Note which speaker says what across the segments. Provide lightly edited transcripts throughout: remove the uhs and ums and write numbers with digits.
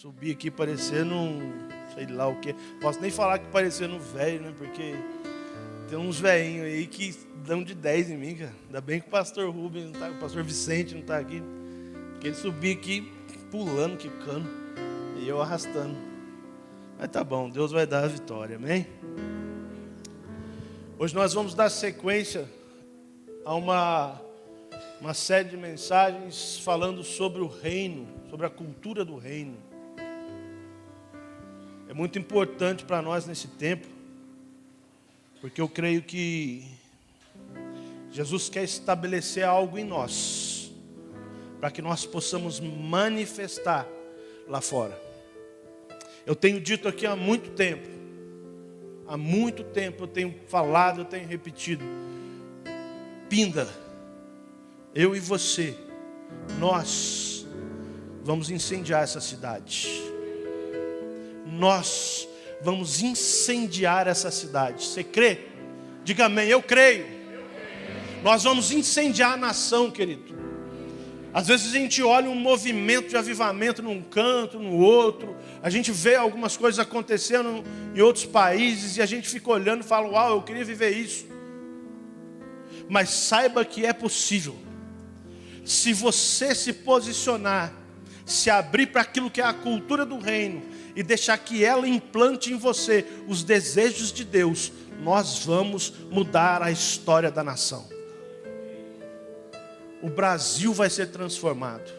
Speaker 1: Subi aqui parecendo sei lá o que. Posso nem falar que parecendo um velho, né? Porque tem uns velhinhos aí que dão de 10 em mim, cara. Ainda bem que o pastor Rubens não tá, o pastor Vicente não está aqui. Porque ele subiu aqui pulando, quicando, e eu arrastando. Mas tá bom, Deus vai dar a vitória, amém? Hoje nós vamos dar sequência a uma série de mensagens falando sobre o reino, sobre a cultura do reino. É muito importante para nós nesse tempo, porque eu creio que Jesus quer estabelecer algo em nós, para que nós possamos manifestar lá fora. Eu tenho dito aqui há muito tempo eu tenho falado, eu tenho repetido, Pinda, eu e você, nós vamos incendiar essa cidade. Nós vamos incendiar essa cidade. Você crê? Diga amém, eu creio. Nós vamos incendiar a nação, querido. Às vezes a gente olha um movimento de avivamento num canto, no outro. A gente vê algumas coisas acontecendo em outros países e a gente fica olhando e fala, uau, eu queria viver isso. Mas saiba que é possível. Se você se posicionar, se abrir para aquilo que é a cultura do reino e deixar que ela implante em você os desejos de Deus, nós vamos mudar a história da nação. O Brasil vai ser transformado.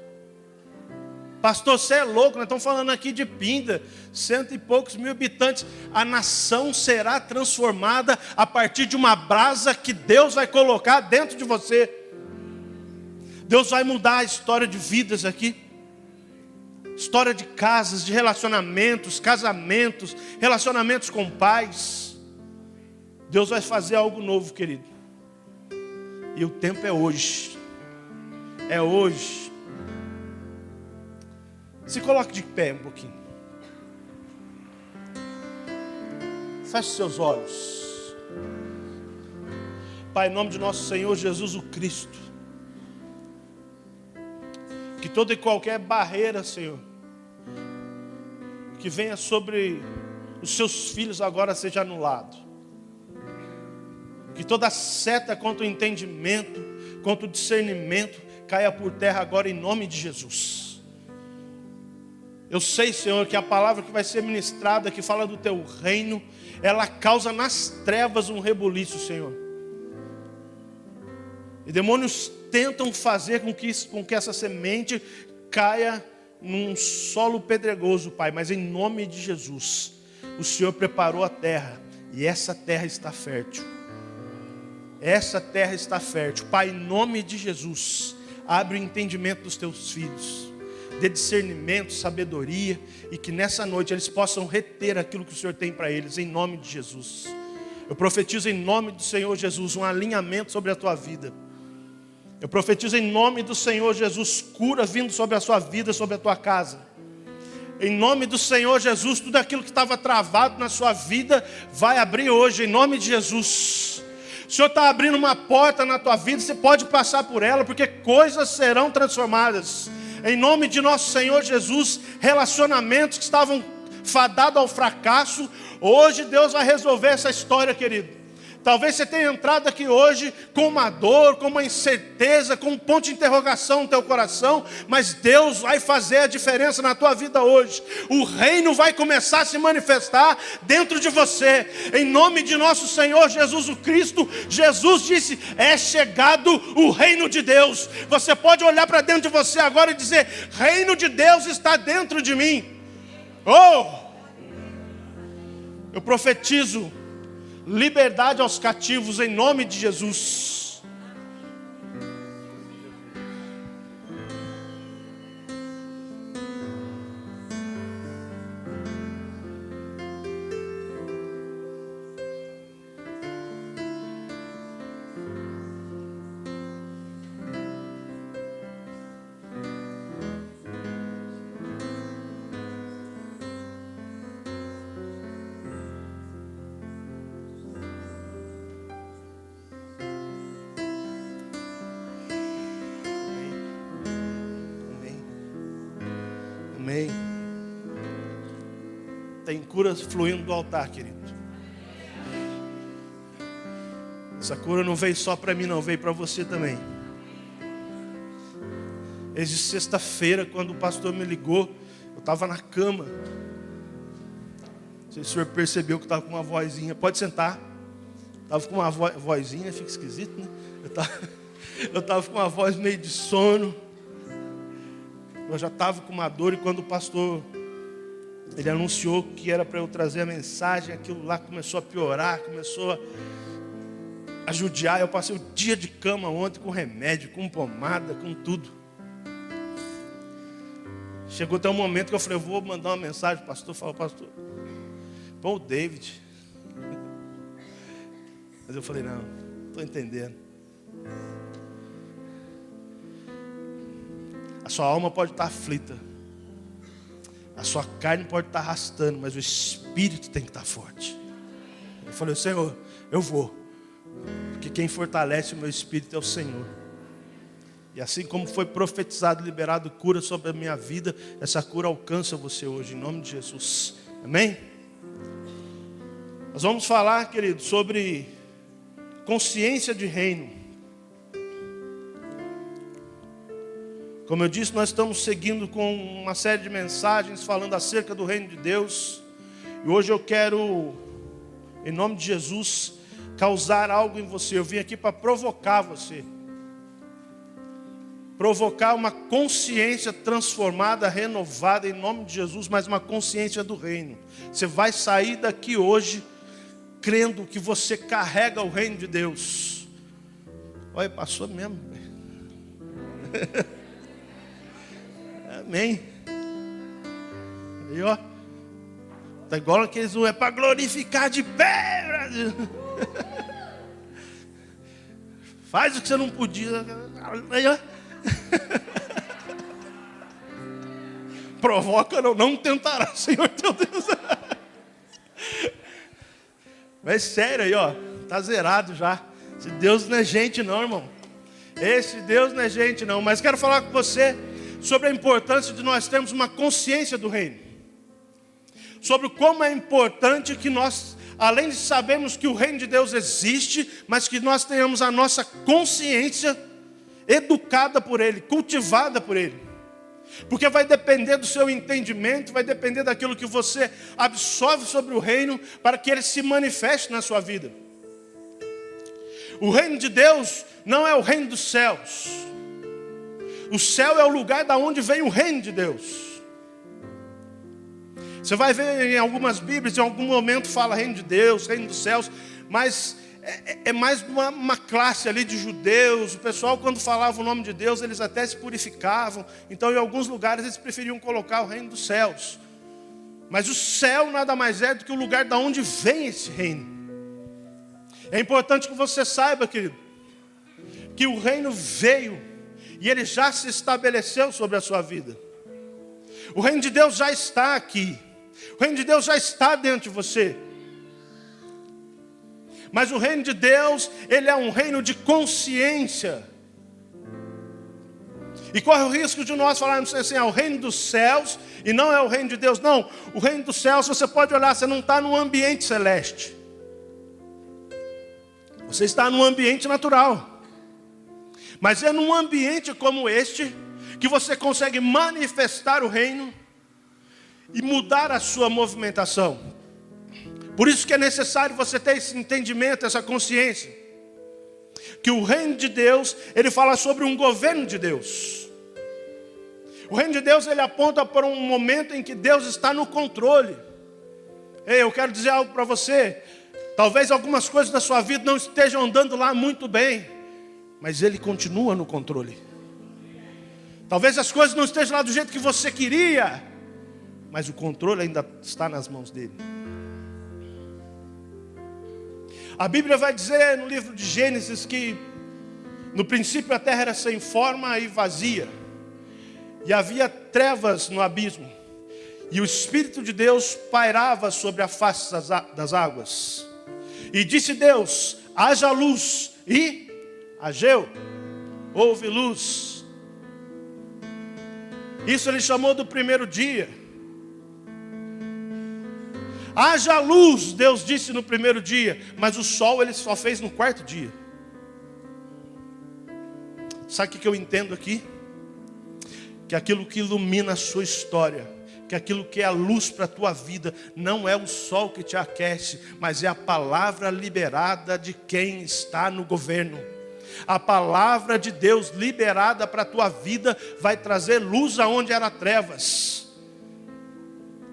Speaker 1: Pastor, você é louco, nós estamos falando aqui de Pinda, 100 e poucos mil habitantes. A nação será transformada a partir de uma brasa que Deus vai colocar dentro de você. Deus vai mudar a história de vidas aqui. História de casas, de relacionamentos, casamentos, relacionamentos com pais. Deus vai fazer algo novo, querido. E o tempo é hoje. É hoje. Se coloque de pé um pouquinho. Feche seus olhos. Pai, em nome de nosso Senhor Jesus o Cristo, que toda e qualquer barreira, Senhor, que venha sobre os seus filhos agora seja anulado. Que toda seta contra o entendimento, contra o discernimento, caia por terra agora em nome de Jesus. Eu sei, Senhor, que a palavra que vai ser ministrada, que fala do teu reino, ela causa nas trevas um rebuliço, Senhor. E demônios tentam fazer com que essa semente caia num solo pedregoso, Pai. Mas em nome de Jesus, o Senhor preparou a terra, e essa terra está fértil. Essa terra está fértil. Pai, em nome de Jesus, abre o entendimento dos teus filhos. Dê discernimento, sabedoria, e que nessa noite eles possam reter aquilo que o Senhor tem para eles, em nome de Jesus. Eu profetizo em nome do Senhor Jesus um alinhamento sobre a tua vida. Eu profetizo em nome do Senhor Jesus cura vindo sobre a sua vida, sobre a tua casa. Em nome do Senhor Jesus, tudo aquilo que estava travado na sua vida vai abrir hoje, em nome de Jesus. O Senhor está abrindo uma porta na tua vida, você pode passar por ela, porque coisas serão transformadas. Em nome de nosso Senhor Jesus, relacionamentos que estavam fadados ao fracasso, hoje Deus vai resolver essa história, querido. Talvez você tenha entrado aqui hoje com uma dor, com uma incerteza, com um ponto de interrogação no teu coração, mas Deus vai fazer a diferença na tua vida hoje. O reino vai começar a se manifestar dentro de você. Em nome de nosso Senhor Jesus o Cristo, Jesus disse, é chegado o reino de Deus. Você pode olhar para dentro de você agora e dizer, reino de Deus está dentro de mim. Oh! Eu profetizo liberdade aos cativos em nome de Jesus. Amém. Tem cura fluindo do altar, querido. Essa cura não veio só para mim, não, veio para você também. Desde sexta-feira, quando o pastor me ligou, eu estava na cama. Não sei se o senhor percebeu que eu estava com uma vozinha. Pode sentar. Estava com uma vozinha, fica esquisito, né? Eu estava com uma voz meio de sono. Eu já estava com uma dor, e quando o pastor ele anunciou que era para eu trazer a mensagem, aquilo lá começou a piorar, começou a judiar. Eu passei o dia de cama ontem com remédio, com pomada, com tudo. Chegou até um momento que eu falei, eu vou mandar uma mensagem para o pastor. Falou, pastor, põe o David. Mas eu falei, não, estou entendendo. A sua alma pode estar aflita, a sua carne pode estar arrastando, mas o espírito tem que estar forte. Eu falei, Senhor, eu vou, porque quem fortalece o meu espírito é o Senhor. E assim como foi profetizado, liberado cura sobre a minha vida, essa cura alcança você hoje, em nome de Jesus. Amém? Nós vamos falar, querido, sobre consciência de reino. Como eu disse, nós estamos seguindo com uma série de mensagens falando acerca do reino de Deus. E hoje eu quero, em nome de Jesus, causar algo em você. Eu vim aqui para provocar você. Provocar uma consciência transformada, renovada, em nome de Jesus, mas uma consciência do reino. Você vai sair daqui hoje crendo que você carrega o reino de Deus. Olha, passou mesmo. Amém. Aí, ó. Tá igual aqueles, é para glorificar de pé, Brasil. Faz o que você não podia. Aí, ó. Provoca, não tentará, Senhor teu Deus. Mas sério aí, ó. Tá zerado já. Esse Deus não é gente não, irmão. Esse Deus não é gente não. Mas quero falar com você sobre a importância de nós termos uma consciência do reino. Sobre como é importante que nós, além de sabermos que o reino de Deus existe, mas que nós tenhamos a nossa consciência educada por Ele, cultivada por Ele. Porque vai depender do seu entendimento, vai depender daquilo que você absorve sobre o reino, para que ele se manifeste na sua vida. O reino de Deus não é o reino dos céus. O céu é o lugar da onde vem o reino de Deus. Você vai ver em algumas Bíblias, em algum momento fala reino de Deus, reino dos céus, mas é mais uma classe ali de judeus. O pessoal, quando falava o nome de Deus, eles até se purificavam. Então, em alguns lugares, eles preferiam colocar o reino dos céus. Mas o céu nada mais é do que o lugar da onde vem esse reino. É importante que você saiba, querido, que o reino veio e ele já se estabeleceu sobre a sua vida. O reino de Deus já está aqui. O reino de Deus já está dentro de você. Mas o reino de Deus, ele é um reino de consciência. E corre o risco de nós falarmos assim, é o reino dos céus e não é o reino de Deus. Não, o reino dos céus, você pode olhar, você não está num ambiente celeste. Você está num ambiente natural. Mas é num ambiente como este que você consegue manifestar o reino e mudar a sua movimentação. Por isso que é necessário você ter esse entendimento, essa consciência. Que o reino de Deus, ele fala sobre um governo de Deus. O reino de Deus, ele aponta para um momento em que Deus está no controle. Ei, eu quero dizer algo para você. Talvez algumas coisas da sua vida não estejam andando lá muito bem, mas ele continua no controle. Talvez as coisas não estejam lá do jeito que você queria, mas o controle ainda está nas mãos dele. A Bíblia vai dizer no livro de Gênesis que no princípio a terra era sem forma e vazia, e havia trevas no abismo, e o Espírito de Deus pairava sobre a face das águas. E disse Deus, haja luz, e hageu, houve luz. Isso ele chamou do primeiro dia. Haja luz, Deus disse no primeiro dia, mas o sol Ele só fez no quarto dia. Sabe o que eu entendo aqui? Que aquilo que ilumina a sua história, que aquilo que é a luz para a tua vida, não é o sol que te aquece, mas é a palavra liberada de quem está no governo. A palavra de Deus liberada para a tua vida vai trazer luz aonde era trevas.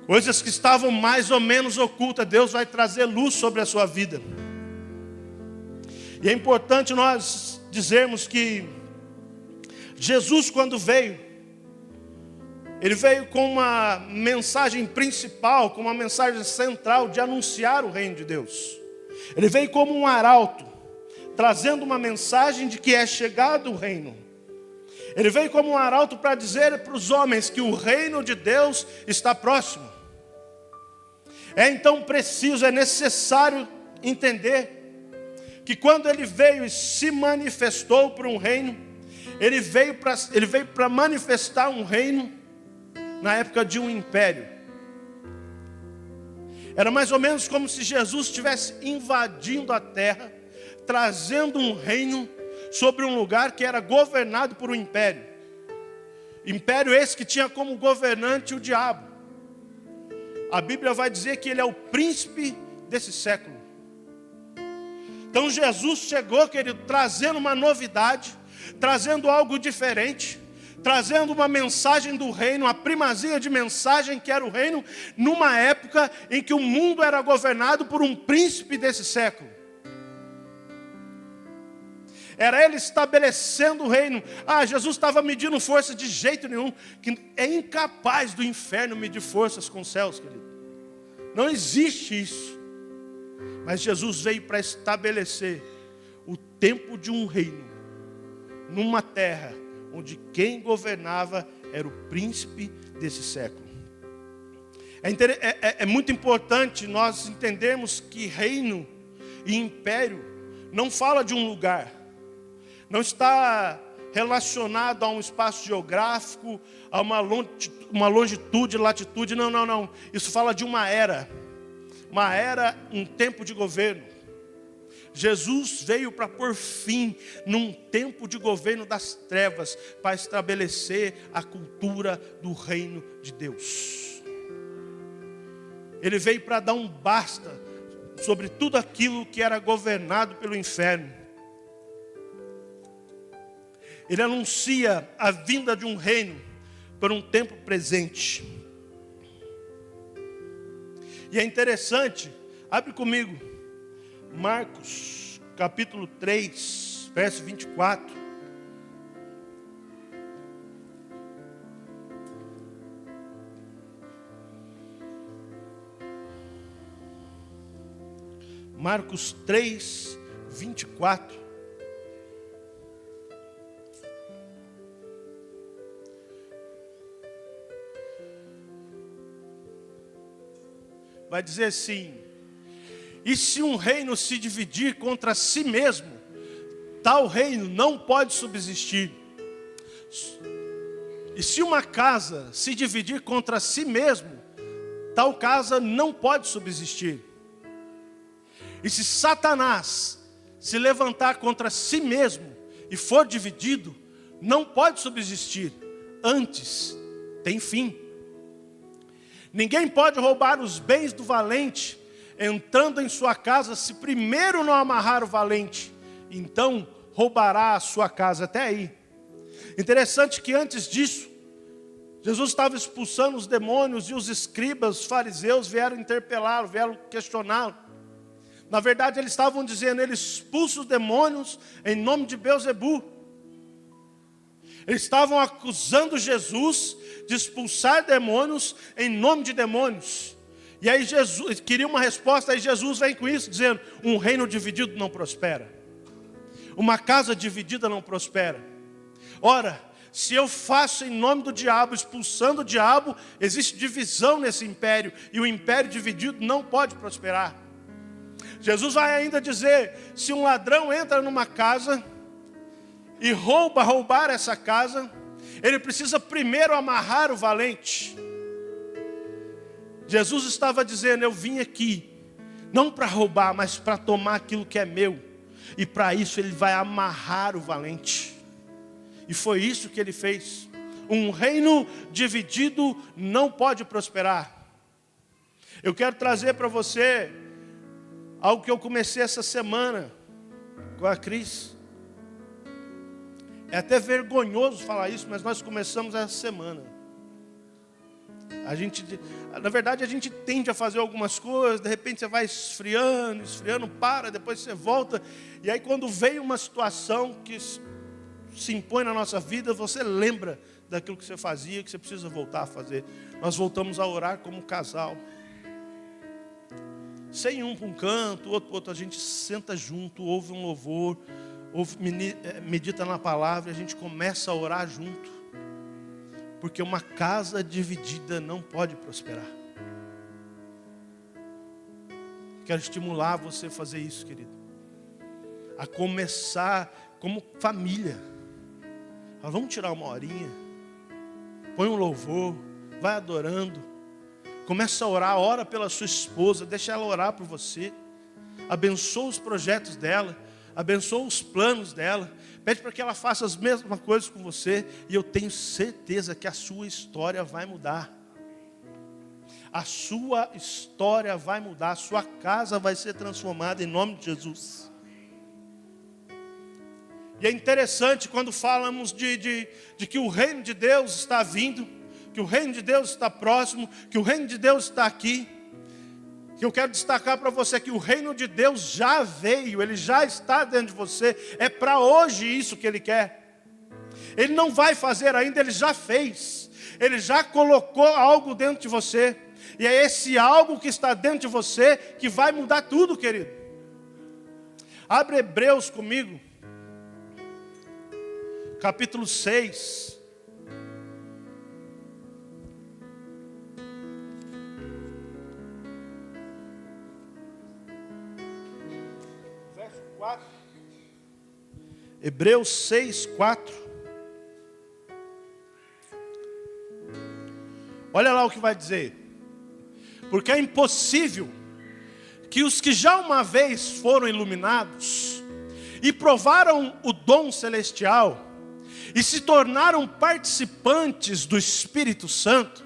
Speaker 1: Coisas que estavam mais ou menos ocultas, Deus vai trazer luz sobre a sua vida. E é importante nós dizermos que Jesus, quando veio, Ele veio com uma mensagem principal, com uma mensagem central de anunciar o reino de Deus. Ele veio como um arauto, trazendo uma mensagem de que é chegado o reino. Ele veio como um arauto para dizer para os homens que o reino de Deus está próximo. É então preciso, é necessário entender que quando Ele veio e se manifestou para um reino, Ele veio para manifestar um reino na época de um império. Era mais ou menos como se Jesus estivesse invadindo a terra, trazendo um reino sobre um lugar que era governado por um império. Império esse que tinha como governante o diabo. A Bíblia vai dizer que ele é o príncipe desse século. Então Jesus chegou, querido, trazendo uma novidade, trazendo algo diferente, trazendo uma mensagem do reino, a primazia de mensagem que era o reino, numa época em que o mundo era governado por um príncipe desse século. Era Ele estabelecendo o reino. Jesus estava medindo força de jeito nenhum, que é incapaz do inferno medir forças com os céus, querido. Não existe isso. Mas Jesus veio para estabelecer o tempo de um reino, numa terra onde quem governava era o príncipe desse século. É muito importante nós entendermos que reino e império não fala de um lugar, não está relacionado a um espaço geográfico, a uma longitude, latitude, não. Isso fala de uma era, um tempo de governo. Jesus veio para pôr fim num tempo de governo das trevas, para estabelecer a cultura do reino de Deus. Ele veio para dar um basta sobre tudo aquilo que era governado pelo inferno. Ele anuncia a vinda de um reino por um tempo presente. E é interessante, abre comigo, Marcos, capítulo 3, verso 24. Marcos 3, 24. Vai dizer assim: e se um reino se dividir contra si mesmo, tal reino não pode subsistir. E se uma casa se dividir contra si mesmo, tal casa não pode subsistir. E se Satanás se levantar contra si mesmo e for dividido, não pode subsistir, antes tem fim. Ninguém pode roubar os bens do valente, entrando em sua casa, se primeiro não amarrar o valente, então roubará a sua casa. Até aí. Interessante que antes disso, Jesus estava expulsando os demônios, e os escribas, os fariseus vieram interpelá-lo, vieram questioná-lo. Na verdade, eles estavam dizendo: ele expulsa os demônios em nome de Beelzebu. Eles estavam acusando Jesus de expulsar demônios em nome de demônios. E aí Jesus queria uma resposta, aí Jesus vem com isso, dizendo: um reino dividido não prospera. Uma casa dividida não prospera. Ora, se eu faço em nome do diabo, expulsando o diabo, existe divisão nesse império, e o império dividido não pode prosperar. Jesus vai ainda dizer: se um ladrão entra numa casa e roubar essa casa, ele precisa primeiro amarrar o valente. Jesus estava dizendo: eu vim aqui, não para roubar, mas para tomar aquilo que é meu. E para isso Ele vai amarrar o valente. E foi isso que Ele fez. Um reino dividido não pode prosperar. Eu quero trazer para você algo que eu comecei essa semana com a Cris. É até vergonhoso falar isso, mas nós começamos essa semana. Na verdade, a gente tende a fazer algumas coisas, de repente você vai esfriando, para, depois você volta. E aí quando vem uma situação que se impõe na nossa vida, você lembra daquilo que você fazia, que você precisa voltar a fazer. Nós voltamos a orar como casal. Sem um para um canto, outro para outro, a gente senta junto, ouve um louvor, medita na palavra, e a gente começa a orar junto. Porque uma casa dividida não pode prosperar. Quero estimular você a fazer isso, querido. A começar como família. Vamos tirar uma horinha. Põe um louvor, vai adorando. Começa a orar, ora pela sua esposa, deixa ela orar por você. Abençoa os projetos dela, abençoa os planos dela. Pede para que ela faça as mesmas coisas com você. E eu tenho certeza que a sua história vai mudar. A sua história vai mudar. A sua casa vai ser transformada em nome de Jesus. E é interessante quando falamos de que o reino de Deus está vindo, que o reino de Deus está próximo, que o reino de Deus está aqui. Que eu quero destacar para você que o reino de Deus já veio, ele já está dentro de você. É para hoje isso que ele quer. Ele não vai fazer ainda, ele já fez. Ele já colocou algo dentro de você. E é esse algo que está dentro de você que vai mudar tudo, querido. Abre Hebreus comigo. Capítulo 6. Verso 4. Hebreus 6, 4. Olha lá o que vai dizer. Porque é impossível que os que já uma vez foram iluminados e provaram o dom celestial e se tornaram participantes do Espírito Santo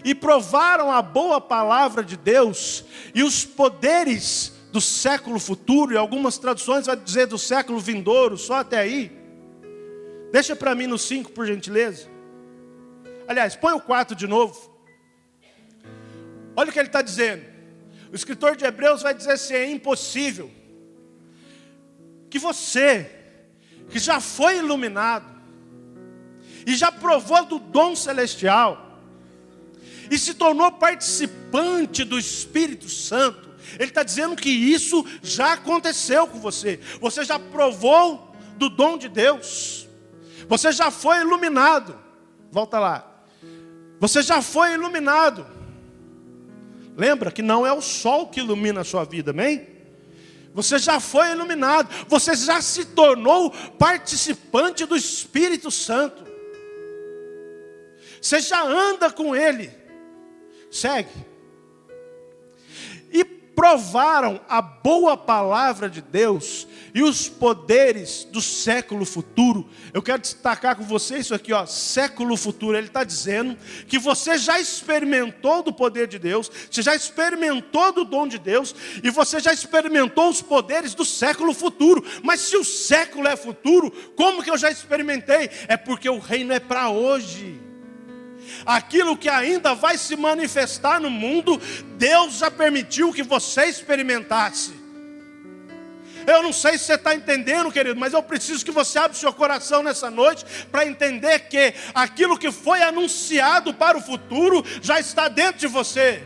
Speaker 1: e provaram a boa palavra de Deus e os poderes do século futuro, e algumas traduções vai dizer do século vindouro, só até aí. Deixa para mim no 5, por gentileza. Aliás, põe o 4 de novo. Olha o que ele está dizendo. O escritor de Hebreus vai dizer assim: é impossível que você, que já foi iluminado, e já provou do dom celestial, e se tornou participante do Espírito Santo, ele está dizendo que isso já aconteceu com você. Você já provou do dom de Deus. Você já foi iluminado. Volta lá. Você já foi iluminado. Lembra que não é o sol que ilumina a sua vida, amém? Você já foi iluminado. Você já se tornou participante do Espírito Santo. Você já anda com Ele. Segue. E provaram a boa palavra de Deus e os poderes do século futuro. Eu quero destacar com você isso aqui, ó, século futuro. Ele está dizendo que você já experimentou do poder de Deus, você já experimentou do dom de Deus, e você já experimentou os poderes do século futuro. Mas se o século é futuro, como que eu já experimentei? É porque o reino é para hoje. Aquilo que ainda vai se manifestar no mundo, Deus já permitiu que você experimentasse. Eu não sei se você está entendendo, querido, mas eu preciso que você abra o seu coração nessa noite para entender que aquilo que foi anunciado para o futuro já está dentro de você.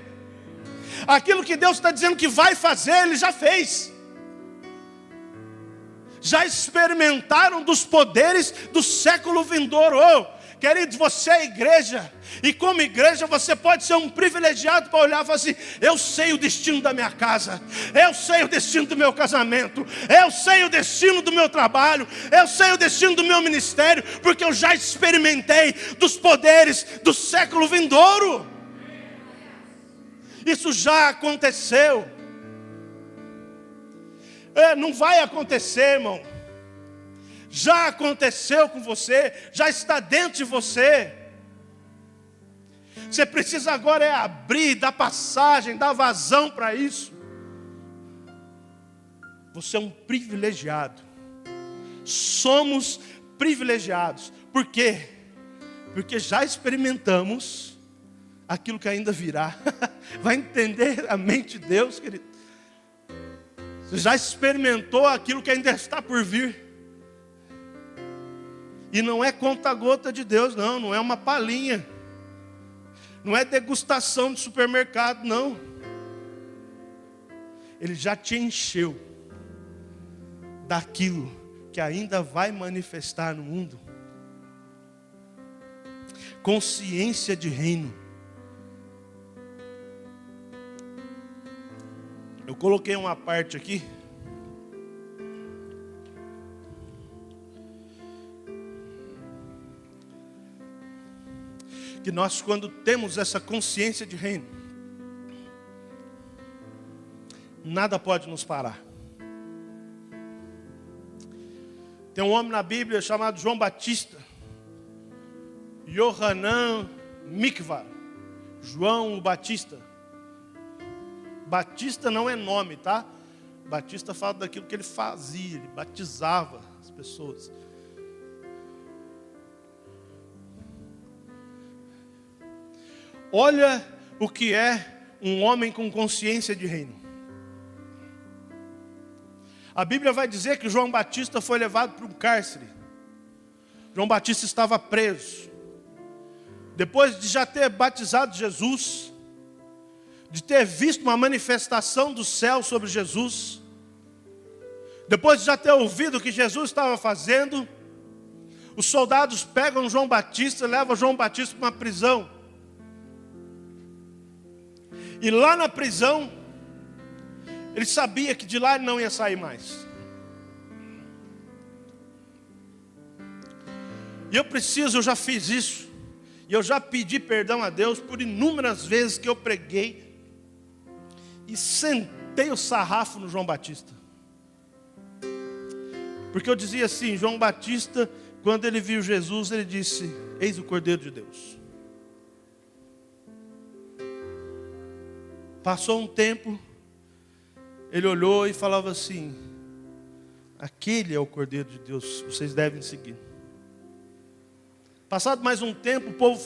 Speaker 1: Aquilo que Deus está dizendo que vai fazer, Ele já fez. Já experimentaram dos poderes do século vindouro. Queridos, você é igreja, e como igreja você pode ser um privilegiado para olhar e falar assim: eu sei o destino da minha casa, eu sei o destino do meu casamento, eu sei o destino do meu trabalho, eu sei o destino do meu ministério, porque eu já experimentei dos poderes do século vindouro. Isso já aconteceu. Não vai acontecer, irmão. Já aconteceu com você, já está dentro de você. Você precisa agora abrir, dar passagem, dar vazão para isso. Você é um privilegiado. Somos privilegiados. Por quê? Porque já experimentamos aquilo que ainda virá. Vai entender a mente de Deus, querido? Você já experimentou aquilo que ainda está por vir. E não é conta-gota de Deus, não é uma palhinha. Não é degustação de supermercado, não. Ele já te encheu daquilo que ainda vai manifestar no mundo. Consciência de reino. Eu coloquei uma parte aqui. Que nós, quando temos essa consciência de reino, nada pode nos parar. Tem um homem na Bíblia chamado João Batista, Yohanan Mikva, João o Batista. Batista não é nome, tá? Batista fala daquilo que ele fazia, ele batizava as pessoas. Olha o que é um homem com consciência de reino. A Bíblia vai dizer que João Batista foi levado para um cárcere. João Batista estava preso. Depois de já ter batizado Jesus, de ter visto uma manifestação do céu sobre Jesus, depois de já ter ouvido o que Jesus estava fazendo, os soldados pegam João Batista e levam João Batista para uma prisão. E lá na prisão, ele sabia que de lá ele não ia sair mais. E eu já fiz isso. E eu já pedi perdão a Deus por inúmeras vezes que eu preguei e sentei o sarrafo no João Batista. Porque eu dizia assim, João Batista, quando ele viu Jesus, ele disse: eis o Cordeiro de Deus. Passou um tempo, ele olhou e falava assim: aquele é o Cordeiro de Deus, vocês devem seguir. Passado mais um tempo, o povo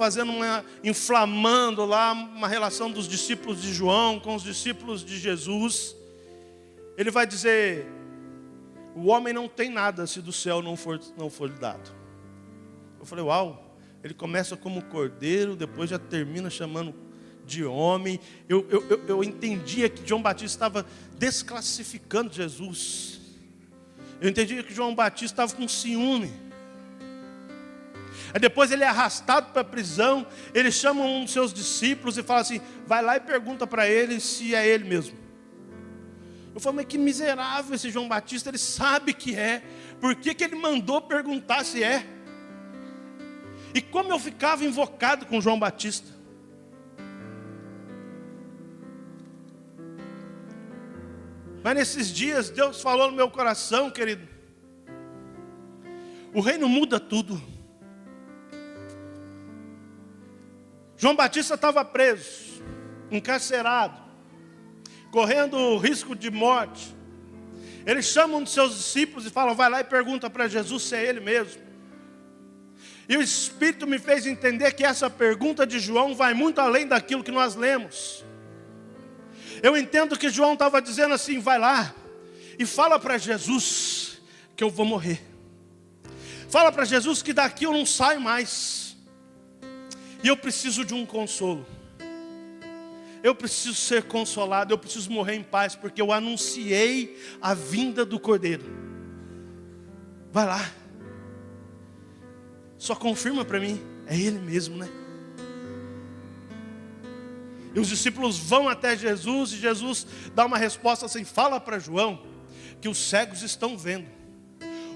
Speaker 1: inflamando lá uma relação dos discípulos de João com os discípulos de Jesus. Ele vai dizer: o homem não tem nada se do céu não for lhe dado. Eu falei: uau, ele começa como cordeiro, depois já termina chamando de homem. Eu entendia que João Batista estava desclassificando Jesus. Eu entendia que João Batista estava com ciúme. Aí depois ele é arrastado para a prisão. Ele chama um dos seus discípulos e fala assim: vai lá e pergunta para ele se é ele mesmo. Eu falei: mas que miserável esse João Batista. Ele sabe que é. Por que ele mandou perguntar se é? E como eu ficava invocado com João Batista. Mas nesses dias Deus falou no meu coração, querido. O reino muda tudo. João Batista estava preso, encarcerado, correndo risco de morte. Ele chama um dos seus discípulos e fala: vai lá e pergunta para Jesus se é ele mesmo. E o Espírito me fez entender que essa pergunta de João vai muito além daquilo que nós lemos. Eu entendo que João estava dizendo assim: vai lá e fala para Jesus que eu vou morrer. Fala para Jesus que daqui eu não saio mais. E eu preciso de um consolo. Eu preciso ser consolado, eu preciso morrer em paz, porque eu anunciei a vinda do Cordeiro. Vai lá. Só confirma para mim, é ele mesmo, né? E os discípulos vão até Jesus e Jesus dá uma resposta assim: fala para João que os cegos estão vendo,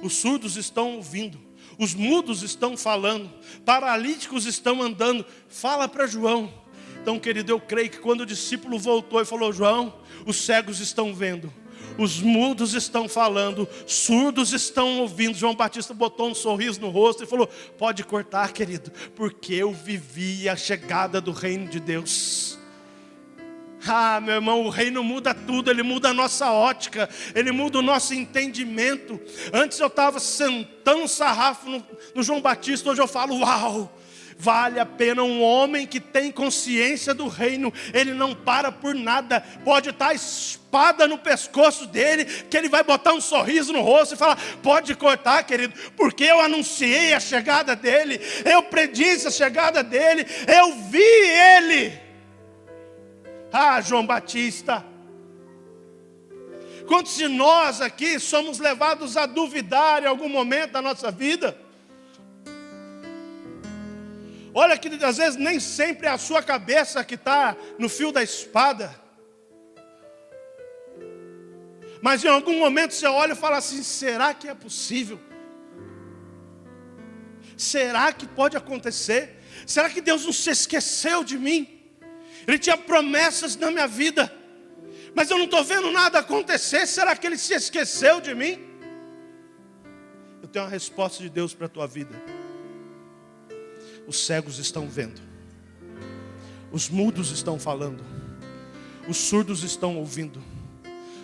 Speaker 1: os surdos estão ouvindo, os mudos estão falando, paralíticos estão andando. Fala para João Então, querido, eu creio que quando o discípulo voltou e falou: João, os cegos estão vendo, os mudos estão falando, surdos estão ouvindo. João Batista botou um sorriso no rosto e falou: pode cortar, querido, porque eu vivi a chegada do reino de Deus. Ah, meu irmão, o reino muda tudo, ele muda a nossa ótica, ele muda o nosso entendimento. Antes eu estava sentando um sarrafo no João Batista, hoje eu falo: uau! Vale a pena um homem que tem consciência do reino. Ele não para por nada. Pode estar a espada no pescoço dele, que ele vai botar um sorriso no rosto e falar: pode cortar, querido, porque eu anunciei a chegada dele, eu predisse a chegada dele, eu vi ele. Ah, João Batista, quantos de nós aqui somos levados a duvidar em algum momento da nossa vida? Olha que às vezes nem sempre é a sua cabeça que está no fio da espada. Mas em algum momento você olha e fala assim: será que é possível? Será que pode acontecer? Será que Deus não se esqueceu de mim? Ele tinha promessas na minha vida, mas eu não estou vendo nada acontecer. Será que Ele se esqueceu de mim? Eu tenho uma resposta de Deus para a tua vida. Os cegos estão vendo, os mudos estão falando, os surdos estão ouvindo,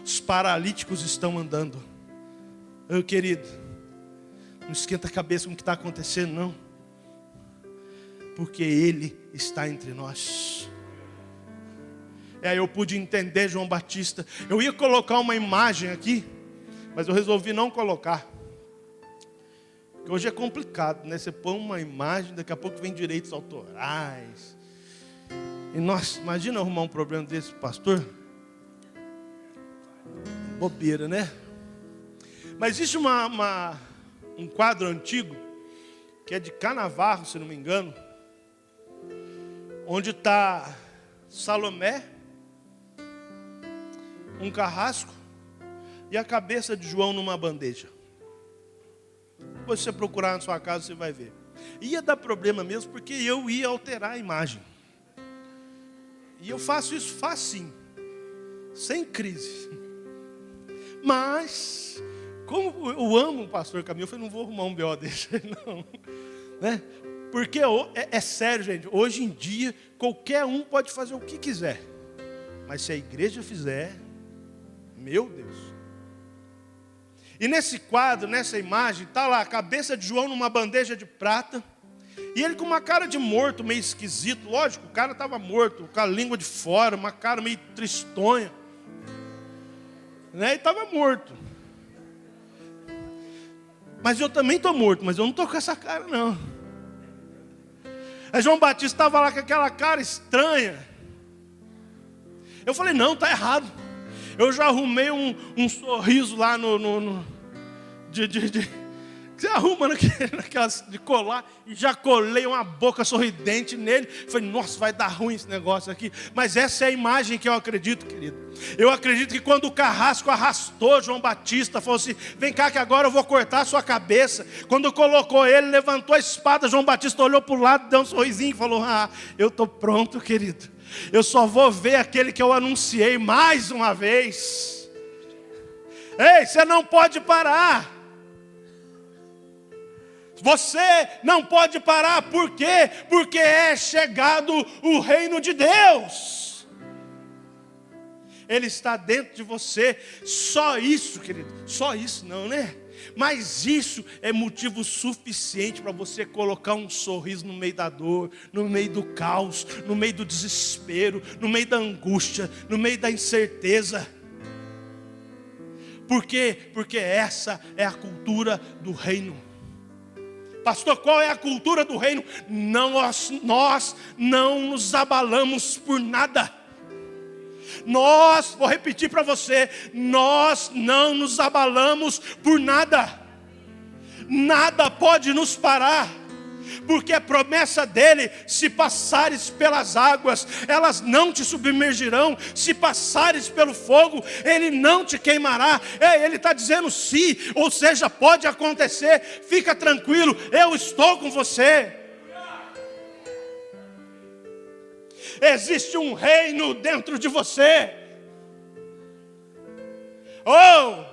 Speaker 1: os paralíticos estão andando. Meu querido, não esquenta a cabeça com o que está acontecendo, não, porque Ele está entre nós. Aí eu pude entender João Batista. Eu ia colocar uma imagem aqui, mas eu resolvi não colocar. Porque hoje é complicado, né? Você põe uma imagem, daqui a pouco vem direitos autorais. E nossa, imagina arrumar um problema desse, pastor. Bobeira, né? Mas existe um quadro antigo, que é de Canavarro, se não me engano, onde está Salomé, um carrasco e a cabeça de João numa bandeja. Depois você procurar na sua casa, você vai ver. Ia dar problema mesmo, porque eu ia alterar a imagem. E eu faço isso facinho, sem crise. Mas, como eu amo o pastor Camilo, eu falei: não vou arrumar um B.O. desse, não. Né? Porque é sério, gente. Hoje em dia, qualquer um pode fazer o que quiser. Mas se a igreja fizer, meu Deus. E nesse quadro, nessa imagem, está lá a cabeça de João numa bandeja de prata. E ele com uma cara de morto, meio esquisito. Lógico, o cara estava morto, com a língua de fora, uma cara meio tristonha. Né? E estava morto. Mas eu também estou morto, mas eu não estou com essa cara, não. Aí João Batista estava lá com aquela cara estranha. Eu falei: não, está errado. Eu já arrumei um sorriso lá você arruma naquelas de colar, e já colei uma boca sorridente nele. Falei: nossa, vai dar ruim esse negócio aqui. Mas essa é a imagem que eu acredito, querido. Eu acredito que quando o carrasco arrastou João Batista, falou assim: vem cá que agora eu vou cortar a sua cabeça. Quando colocou ele, levantou a espada, João Batista olhou para o lado, deu um sorrisinho e falou: ah, eu estou pronto, querido. Eu só vou ver aquele que eu anunciei mais uma vez. Ei, você não pode parar. Você não pode parar. Por quê? Porque é chegado o reino de Deus. Ele está dentro de você. Só isso, querido. Só isso não, né? Mas isso é motivo suficiente para você colocar um sorriso no meio da dor, no meio do caos, no meio do desespero, no meio da angústia, no meio da incerteza. Por quê? Porque essa é a cultura do reino. Pastor, qual é a cultura do reino? Nós não nos abalamos por nada. Vou repetir para você, nós não nos abalamos por nada. Nada pode nos parar. Porque a promessa dele: se passares pelas águas, elas não te submergirão. Se passares pelo fogo, ele não te queimará. Ele está dizendo sim, ou seja, pode acontecer. Fica tranquilo, eu estou com você. existe um reino dentro de você. Oh,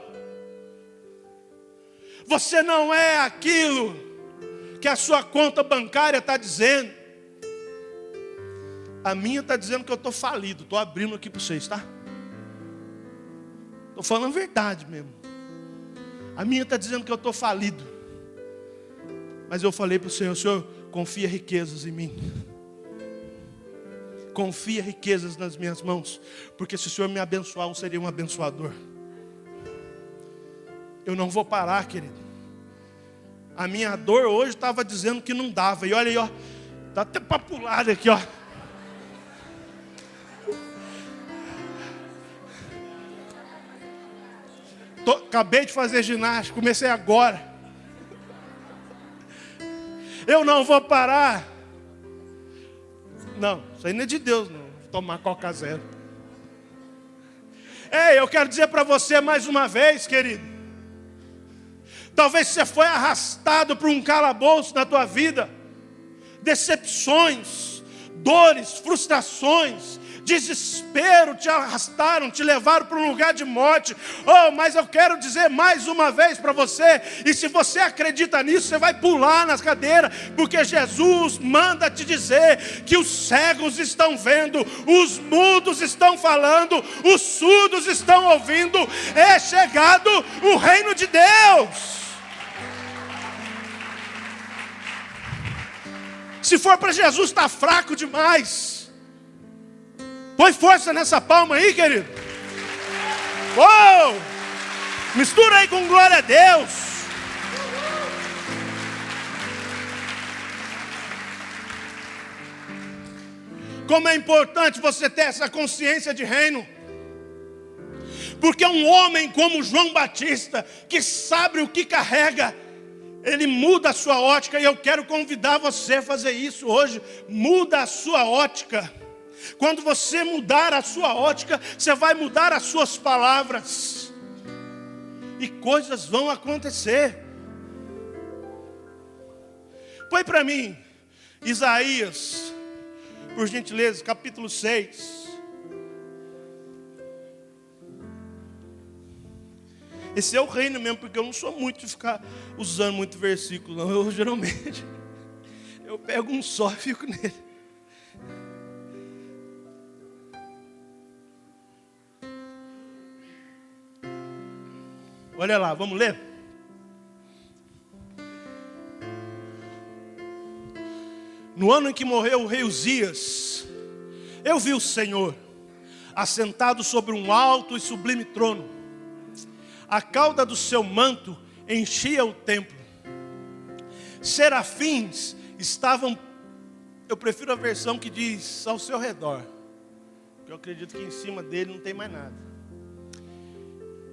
Speaker 1: você não é aquilo que a sua conta bancária está dizendo. A minha está dizendo que eu estou falido. Estou abrindo aqui para vocês, tá? Estou falando a verdade mesmo. A minha está dizendo que eu estou falido. Mas eu falei para o Senhor: Senhor, confia riquezas em mim. Confia riquezas nas minhas mãos. Porque se o Senhor me abençoar, eu seria um abençoador. Eu não vou parar, querido. A minha dor hoje estava dizendo que não dava. E olha aí, ó. Está até para pular aqui, ó. Acabei de fazer ginástica, comecei agora. Eu não vou parar. Não, isso aí não é de Deus, não. Vou tomar Coca Zero. Ei, eu quero dizer para você mais uma vez, querido. Talvez você foi arrastado por um calabouço na tua vida. Decepções, dores, frustrações, desespero te arrastaram, te levaram para um lugar de morte. Oh, mas eu quero dizer mais uma vez para você, e se você acredita nisso, você vai pular nas cadeiras, porque Jesus manda te dizer que os cegos estão vendo, os mudos estão falando, os surdos estão ouvindo. É chegado o reino de Deus. Se for para Jesus, está fraco demais. Põe força nessa palma aí, querido. Uou! Mistura aí com glória a Deus. Como é importante você ter essa consciência de reino. Porque um homem como João Batista, que sabe o que carrega, ele muda a sua ótica. E eu quero convidar você a fazer isso hoje. Muda a sua ótica. Quando você mudar a sua ótica, você vai mudar as suas palavras. E coisas vão acontecer. Põe para mim Isaías, por gentileza, capítulo 6. Esse é o reino mesmo, porque eu não sou muito de ficar usando muito versículo, não. Eu geralmente eu pego um só e fico nele. Olha lá, vamos ler? No ano em que morreu o rei Uzias, eu vi o Senhor assentado sobre um alto e sublime trono. A cauda do seu manto enchia o templo. Serafins estavam, eu prefiro a versão que diz ao seu redor, porque eu acredito que em cima dele não tem mais nada.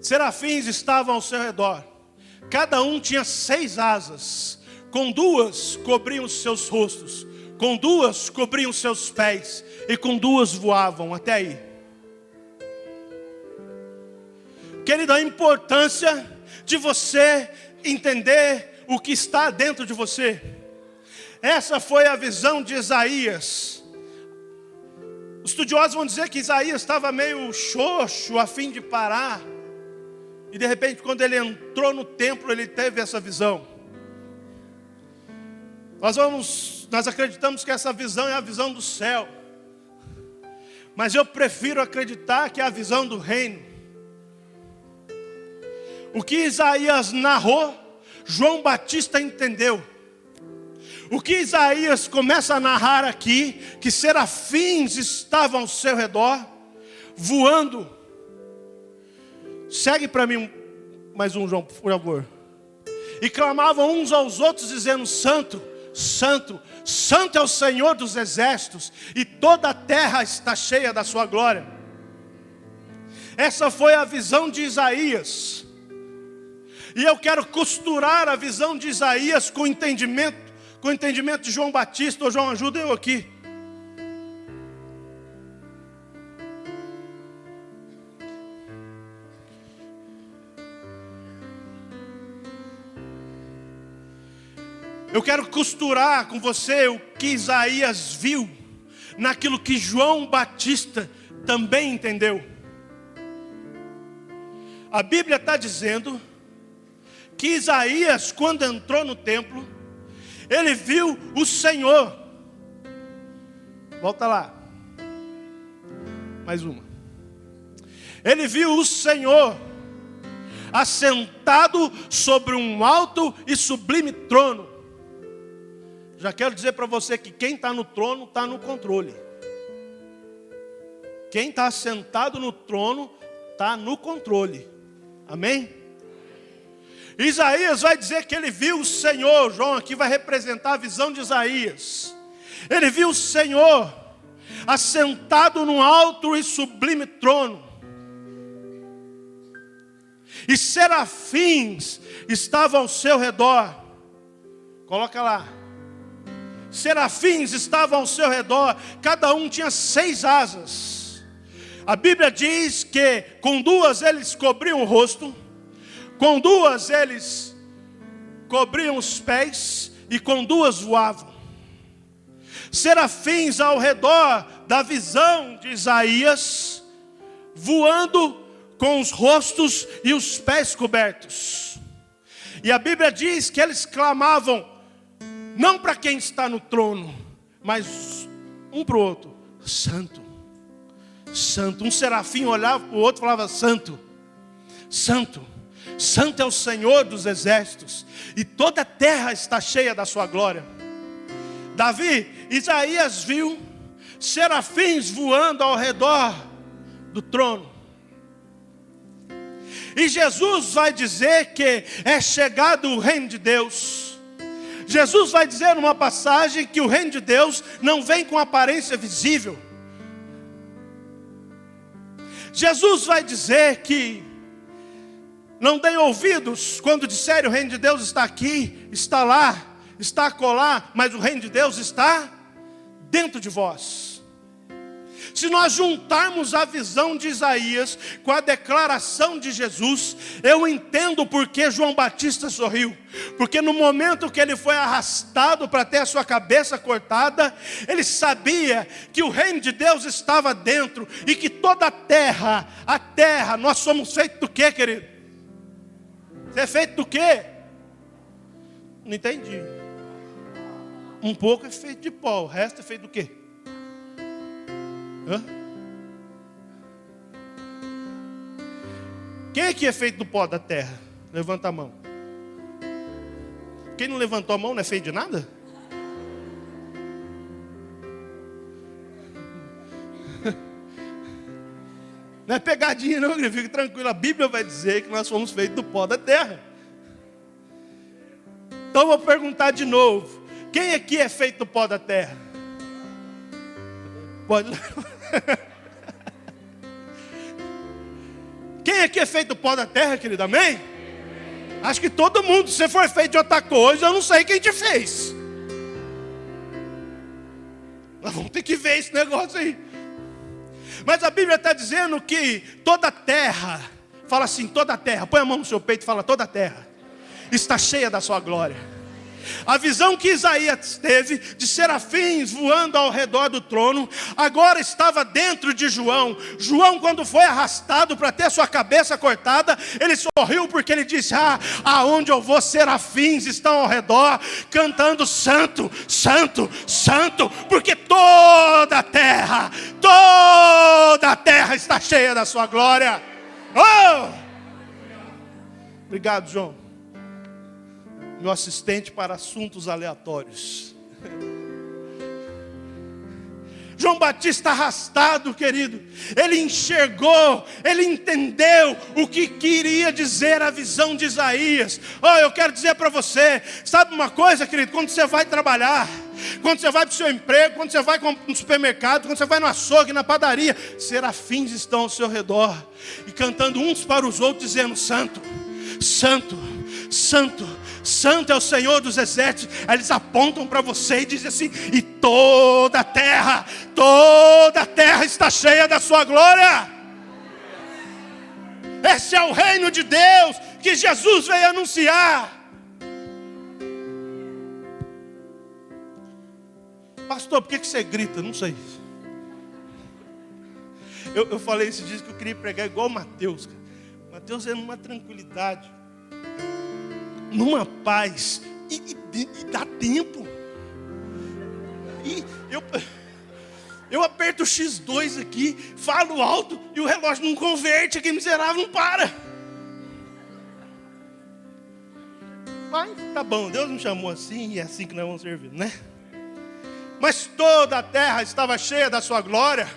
Speaker 1: Serafins estavam ao seu redor. Cada um tinha 6 asas. Com 2 cobriam os seus rostos, com 2 cobriam os seus pés, e com 2 voavam. Até aí. Querido, a importância de você entender o que está dentro de você. Essa foi a visão de Isaías. Os estudiosos vão dizer que Isaías estava meio xoxo, a fim de parar. E de repente, quando ele entrou no templo, ele teve essa visão. Nós acreditamos que essa visão é a visão do céu. Mas eu prefiro acreditar que é a visão do reino. O que Isaías narrou, João Batista entendeu. O que Isaías começa a narrar aqui, que serafins estavam ao seu redor, voando. Segue para mim mais um, João, por favor. E clamavam uns aos outros, dizendo: Santo, Santo, Santo é o Senhor dos exércitos, e toda a terra está cheia da sua glória. Essa foi a visão de Isaías. E eu quero costurar a visão de Isaías com o entendimento de João Batista. Ô João, ajuda eu aqui. Eu quero costurar com você o que Isaías viu naquilo que João Batista também entendeu. A Bíblia está dizendo que Isaías, quando entrou no templo, ele viu o Senhor. Volta lá. Mais uma. Ele viu o Senhor assentado sobre um alto e sublime trono. Já quero dizer para você que quem está no trono está no controle. Quem está sentado no trono está no controle. Amém? Isaías vai dizer que ele viu o Senhor. João aqui vai representar a visão de Isaías. Ele viu o Senhor assentado num alto e sublime trono. E serafins estavam ao seu redor. Coloca lá. Serafins estavam ao seu redor. Cada um tinha 6 asas. A Bíblia diz que com 2 eles cobriam o rosto, com 2 eles cobriam os pés, e com 2 voavam. Serafins ao redor da visão de Isaías, voando com os rostos e os pés cobertos. E a Bíblia diz que eles clamavam, não para quem está no trono, mas um para o outro: Santo, Santo. Um serafim olhava para o outro e falava: Santo, Santo, Santo é o Senhor dos exércitos, e toda a terra está cheia da sua glória. Isaías viu serafins voando ao redor do trono. E Jesus vai dizer que é chegado o reino de Deus. Jesus vai dizer numa passagem que o reino de Deus não vem com aparência visível. Jesus vai dizer que não deem ouvidos quando disserem o reino de Deus está aqui, está lá, está acolá, mas o reino de Deus está dentro de vós. Se nós juntarmos a visão de Isaías com a declaração de Jesus, eu entendo porque João Batista sorriu. Porque no momento que ele foi arrastado para ter a sua cabeça cortada, ele sabia que o reino de Deus estava dentro, e que toda a terra, nós somos feitos do quê, querido? Você é feito do quê? Não entendi. Um pouco é feito de pó, o resto é feito do quê? Hã? Quem aqui é feito do pó da terra? Levanta a mão. Quem não levantou a mão não é feito de nada? Não é pegadinha não, querido. Fique tranquilo. A Bíblia vai dizer que nós fomos feitos do pó da terra. Então eu vou perguntar de novo. Quem aqui é feito do pó da terra? Pode. Quem aqui é feito do pó da terra, querido? Amém? Acho que todo mundo. Se você for feito de outra coisa, eu não sei quem te fez. Nós vamos ter que ver esse negócio aí. Mas a Bíblia está dizendo que toda a terra, fala assim, toda a terra, põe a mão no seu peito e fala: toda a terra está cheia da sua glória. A visão que Isaías teve de serafins voando ao redor do trono, agora estava dentro de João. João, quando foi arrastado para ter sua cabeça cortada, ele sorriu porque ele disse: aonde eu vou, serafins estão ao redor, cantando santo, santo, santo, porque toda a terra está cheia da sua glória. Oh! Obrigado, João, meu assistente para assuntos aleatórios. João Batista arrastado, querido, ele enxergou, ele entendeu o que queria dizer a visão de Isaías. Eu quero dizer para você, sabe uma coisa, querido? Quando você vai trabalhar, quando você vai para o seu emprego, quando você vai no supermercado, quando você vai no açougue, na padaria, serafins estão ao seu redor, e cantando uns para os outros, dizendo: Santo, Santo, Santo, Santo é o Senhor dos exércitos. Aí eles apontam para você e dizem assim: e toda a terra está cheia da sua glória. Esse é o reino de Deus que Jesus veio anunciar. Pastor, por que você grita? Não sei. Eu falei esses dias que eu queria pregar igual o Mateus. Mateus é numa tranquilidade, numa paz, e dá tempo. E eu aperto o X2 aqui, falo alto, e o relógio não converte, aquele miserável não para. Mas tá bom, Deus nos chamou assim, e é assim que nós vamos servir, né? Mas toda a terra estava cheia da sua glória.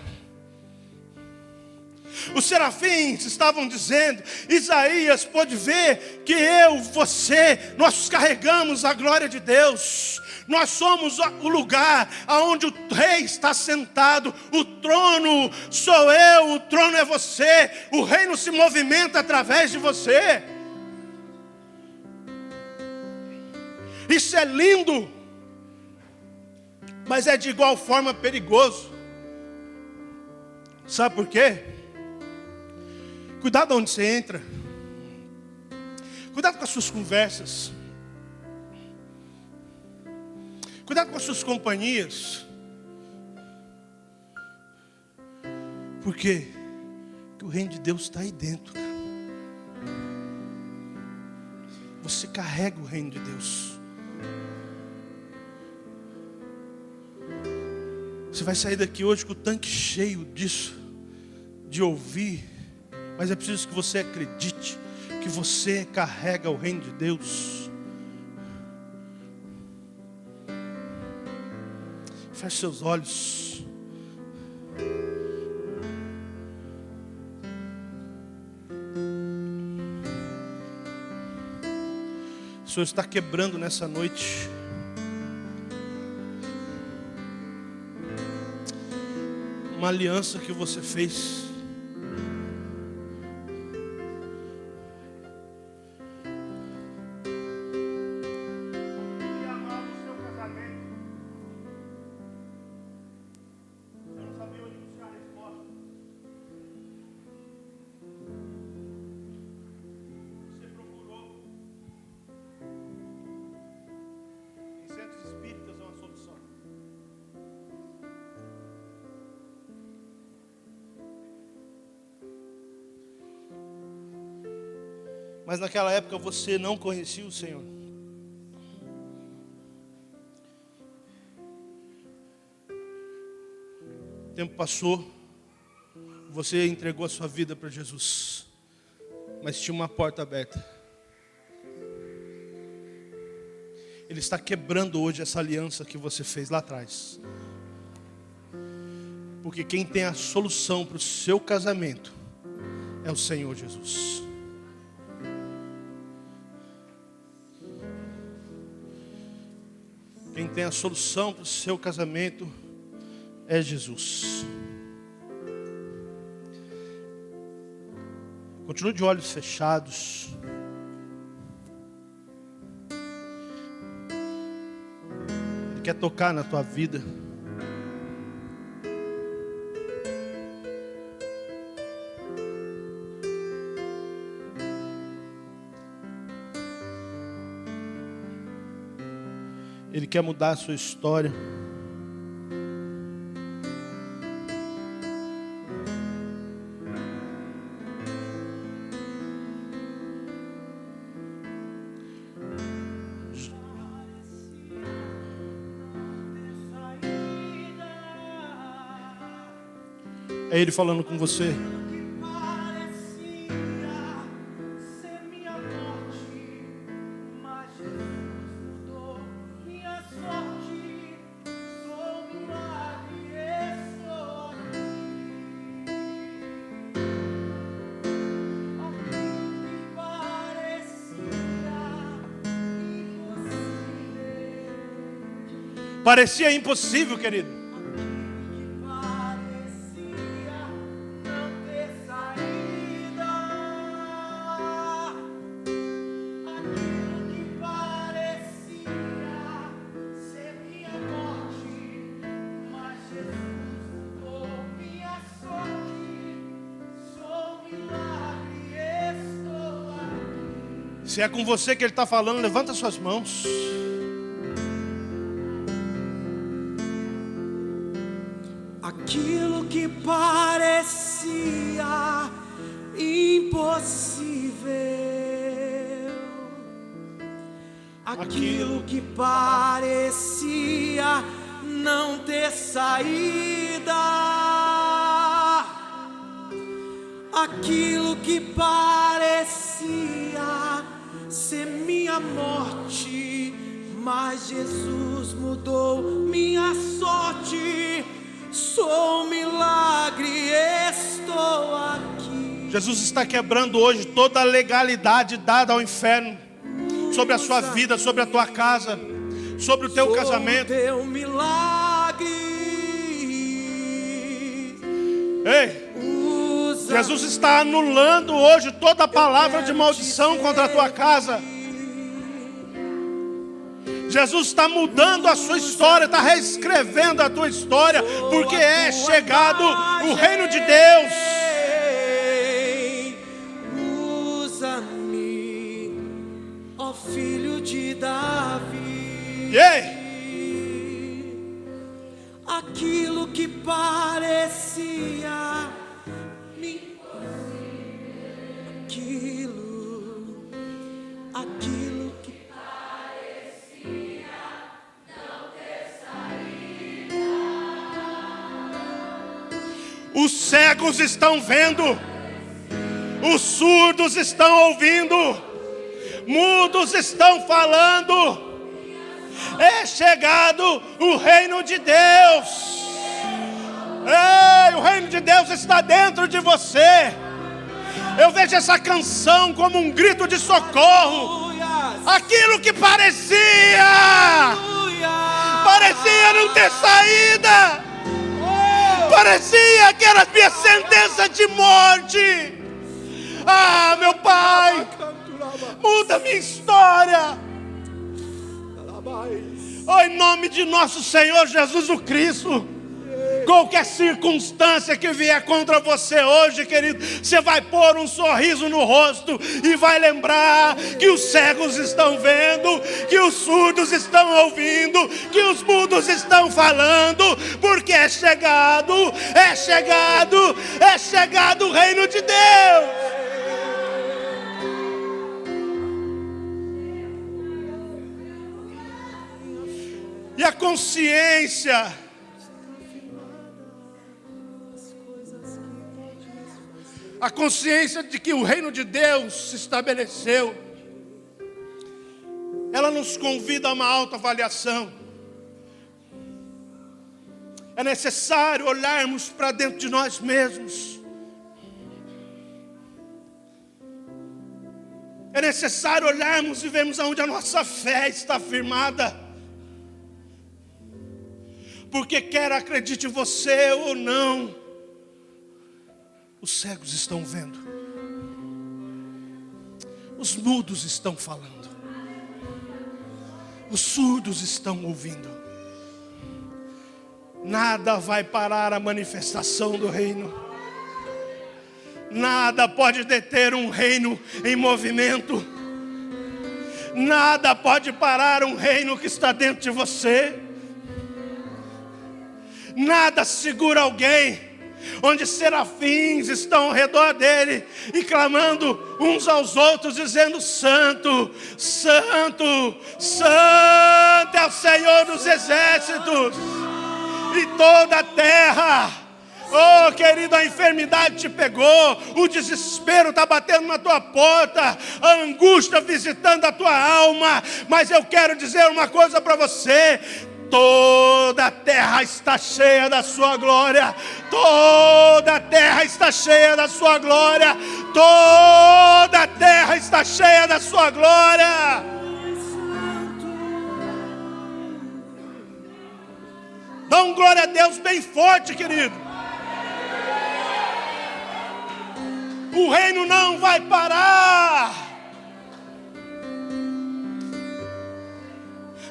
Speaker 1: Os serafins estavam dizendo, Isaías pôde ver que eu, você, nós carregamos a glória de Deus. Nós somos o lugar onde o rei está sentado. O trono sou eu, o trono é você. O reino se movimenta através de você. Isso é lindo, mas é de igual forma perigoso. Sabe por quê? Cuidado onde você entra. Cuidado com as suas conversas. Cuidado com as suas companhias. Por quê? Porque o reino de Deus está aí dentro, cara. Você carrega o reino de Deus. Você vai sair daqui hoje com o tanque cheio disso, de ouvir. Mas é preciso que você acredite que você carrega o reino de Deus. Feche seus olhos. O Senhor está quebrando nessa noite uma aliança que você fez. Mas naquela época você não conhecia o Senhor. O tempo passou, você entregou a sua vida para Jesus, mas tinha uma porta aberta. Ele está quebrando hoje essa aliança que você fez lá atrás. Porque quem tem a solução para o seu casamento é o Senhor Jesus. Quem tem a solução para o seu casamento é Jesus. Continue de olhos fechados. Ele quer tocar na tua vida. Ele quer mudar a sua história. É Ele falando com você. Parecia impossível, querido. Se é com você que Ele está falando, levanta suas mãos.
Speaker 2: Aquilo que parecia impossível, aquilo que parecia não ter saída, aquilo que parecia ser minha morte, mas Jesus mudou minha sorte. Sou um milagre, estou aqui.
Speaker 1: Jesus está quebrando hoje toda a legalidade dada ao inferno sobre a sua vida, sobre a tua casa, sobre o teu casamento.
Speaker 2: Teu milagre.
Speaker 1: Ei, Jesus está anulando hoje toda a palavra de maldição contra a tua casa. Jesus está mudando a sua história, está reescrevendo a tua história, porque é chegado o reino de Deus.
Speaker 2: Usa-me, ó filho de Davi. Aquilo que parecia aquilo que parecia não ter saída.
Speaker 1: Os cegos estão vendo, os surdos estão ouvindo, mudos estão falando. É chegado o reino de Deus. Ei, o reino de Deus está dentro de você. Eu vejo essa canção como um grito de socorro. Aquilo que parecia não ter saída, parecia que era a minha sentença de morte. Ah, meu Pai, muda minha história. Oh, em nome de nosso Senhor Jesus o Cristo. Qualquer circunstância que vier contra você hoje, querido, você vai pôr um sorriso no rosto e vai lembrar que os cegos estão vendo, que os surdos estão ouvindo, que os mudos estão falando, porque é chegado o reino de Deus. E a consciência de que o reino de Deus se estabeleceu, ela nos convida a uma autoavaliação. É necessário olharmos para dentro de nós mesmos. É necessário olharmos e vermos aonde a nossa fé está firmada. Porque quer acredite você ou não, os cegos estão vendo, os mudos estão falando, os surdos estão ouvindo. Nada vai parar a manifestação do reino. Nada pode deter um reino em movimento. Nada pode parar um reino que está dentro de você. Nada segura alguém onde serafins estão ao redor dele e clamando uns aos outros, dizendo: Santo, Santo, Santo é o Senhor dos exércitos. E toda a terra, oh querido, a enfermidade te pegou, o desespero está batendo na tua porta, a angústia visitando a tua alma, mas eu quero dizer uma coisa para você: toda a terra está cheia da sua glória. Toda a terra está cheia da sua glória. Toda a terra está cheia da sua glória. Dá um glória a Deus bem forte, querido. O reino não vai parar.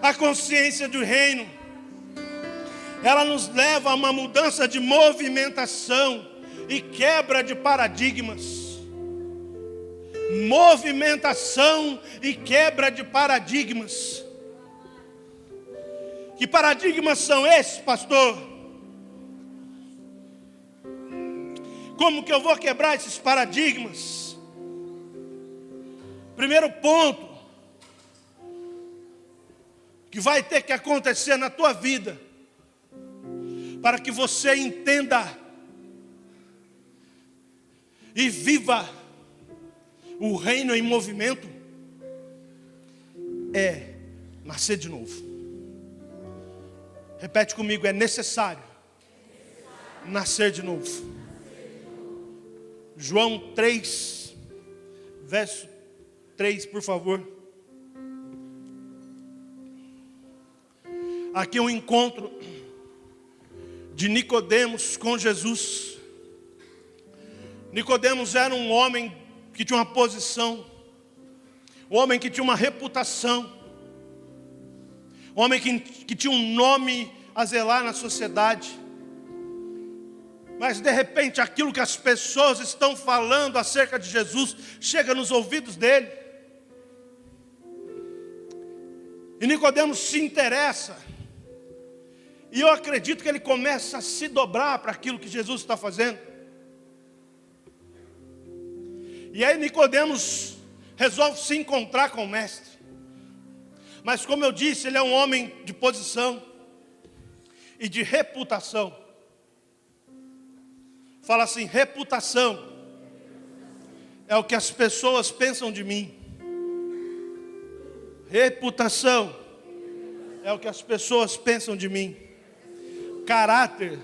Speaker 1: A consciência do reino, ela nos leva a uma mudança de movimentação e quebra de paradigmas. Movimentação e quebra de paradigmas. Que paradigmas são esses, pastor? Como que eu vou quebrar esses paradigmas? Primeiro ponto que vai ter que acontecer na tua vida, para que você entenda e viva o reino em movimento, é nascer de novo. Repete comigo, é necessário nascer de novo. João 3, verso 3, por favor. Aqui é um encontro de Nicodemos com Jesus. Nicodemos era um homem que tinha uma posição, um homem que tinha uma reputação, um homem que tinha um nome a zelar na sociedade. Mas de repente aquilo que as pessoas estão falando acerca de Jesus chega nos ouvidos dele. E Nicodemos se interessa. E eu acredito que ele começa a se dobrar para aquilo que Jesus está fazendo. E aí Nicodemos resolve se encontrar com o mestre. Mas como eu disse, ele é um homem de posição e de reputação. Fala assim, reputação é o que as pessoas pensam de mim. Reputação é o que as pessoas pensam de mim. Caráter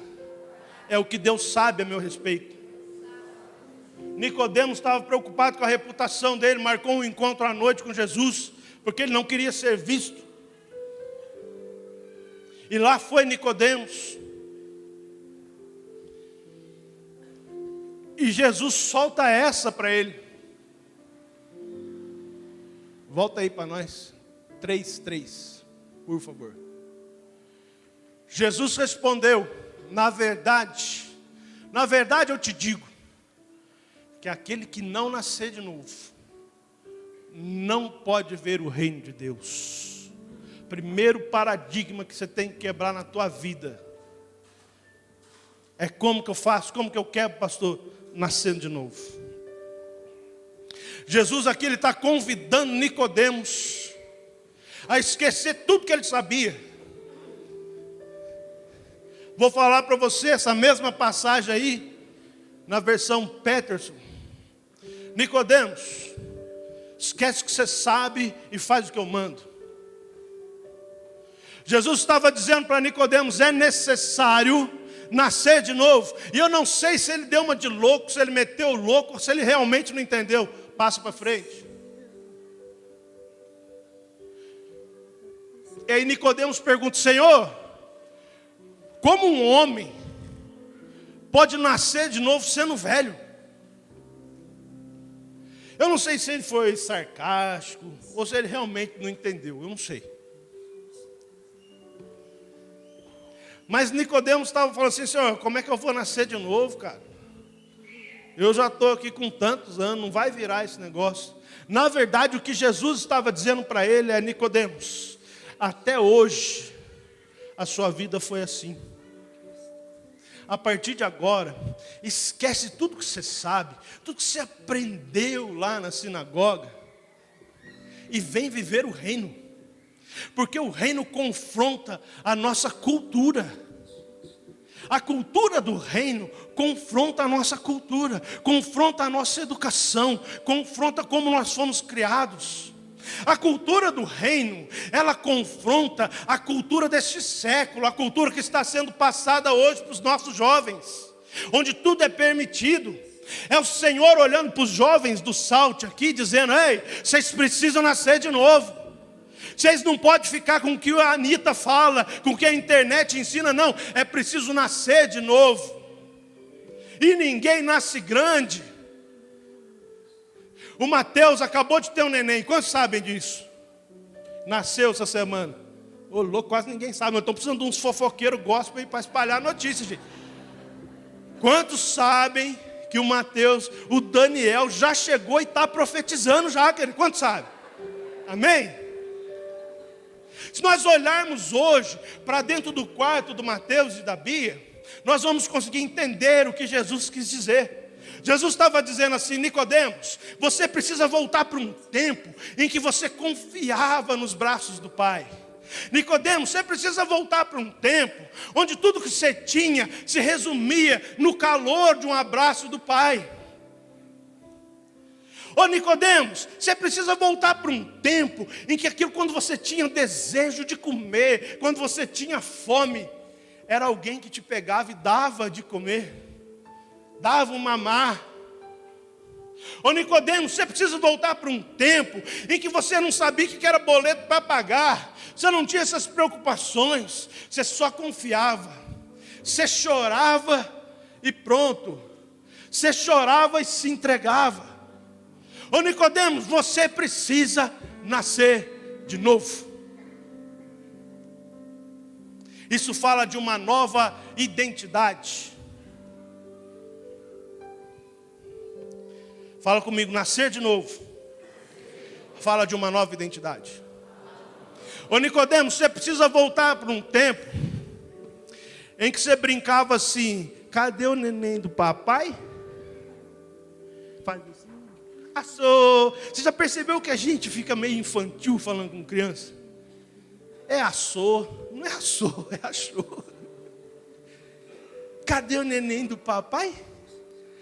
Speaker 1: é o que Deus sabe a meu respeito. Nicodemos estava preocupado com a reputação dele, marcou um encontro à noite com Jesus, porque ele não queria ser visto. E lá foi Nicodemos. E Jesus solta essa para ele. Volta aí para nós. 3:3, por favor. Jesus respondeu, na verdade eu te digo, que aquele que não nascer de novo, não pode ver o reino de Deus. Primeiro paradigma que você tem que quebrar na tua vida. É como que eu faço, como que eu quebro, pastor? Nascendo de novo. Jesus aqui ele está convidando Nicodemos a esquecer tudo que ele sabia. Vou falar para você essa mesma passagem aí, na versão Peterson. Nicodemos, esquece o que você sabe e faz o que eu mando. Jesus estava dizendo para Nicodemos, é necessário nascer de novo. E eu não sei se ele deu uma de louco, se ele meteu o louco, ou se ele realmente não entendeu. Passa para frente. E aí Nicodemos pergunta, Senhor, como um homem pode nascer de novo sendo velho? Eu não sei se ele foi sarcástico, ou se ele realmente não entendeu, eu não sei. Mas Nicodemos estava falando assim, Senhor, como é que eu vou nascer de novo, cara? Eu já estou aqui com tantos anos, não vai virar esse negócio. Na verdade, o que Jesus estava dizendo para ele é, Nicodemos, até hoje, a sua vida foi assim. A partir de agora, esquece tudo que você sabe, tudo que você aprendeu lá na sinagoga, e vem viver o reino. Porque o reino confronta a nossa cultura. A cultura do reino confronta a nossa cultura, confronta a nossa educação, confronta como nós fomos criados. A cultura do reino, ela confronta a cultura deste século, a cultura que está sendo passada hoje para os nossos jovens, onde tudo é permitido. É o Senhor olhando para os jovens do Salt aqui, dizendo, ei, vocês precisam nascer de novo. Vocês não podem ficar com o que a Anitta fala, com o que a internet ensina, não. É preciso nascer de novo. E ninguém nasce grande. O Mateus acabou de ter um neném. Quantos sabem disso? Nasceu essa semana. Ô louco, quase ninguém sabe. Nós estamos precisando de uns fofoqueiros gospel para espalhar a notícia, gente. Quantos sabem que o Mateus, o Daniel, já chegou e está profetizando já, querido? Quantos sabem? Amém? Se nós olharmos hoje para dentro do quarto do Mateus e da Bia, nós vamos conseguir entender o que Jesus quis dizer. Jesus estava dizendo assim: Nicodemos, você precisa voltar para um tempo em que você confiava nos braços do Pai. Nicodemos, você precisa voltar para um tempo onde tudo que você tinha se resumia no calor de um abraço do Pai. Ô Nicodemos, você precisa voltar para um tempo em que aquilo, quando você tinha desejo de comer, quando você tinha fome, era alguém que te pegava e dava de comer, dava um mamar. Ô Nicodemos, você precisa voltar para um tempo em que você não sabia que era boleto para pagar, você não tinha essas preocupações, você só confiava, você chorava e pronto, você chorava e se entregava. Ô Nicodemos, você precisa nascer de novo. Isso fala de uma nova identidade. Fala comigo, nascer de novo. Fala de uma nova identidade. Ô Nicodemos, você precisa voltar para um tempo em que você brincava assim: cadê o neném do papai? Faz assim. Assou. Você já percebeu que a gente fica meio infantil falando com criança? É assou, não é assou, é achou. Cadê o neném do papai?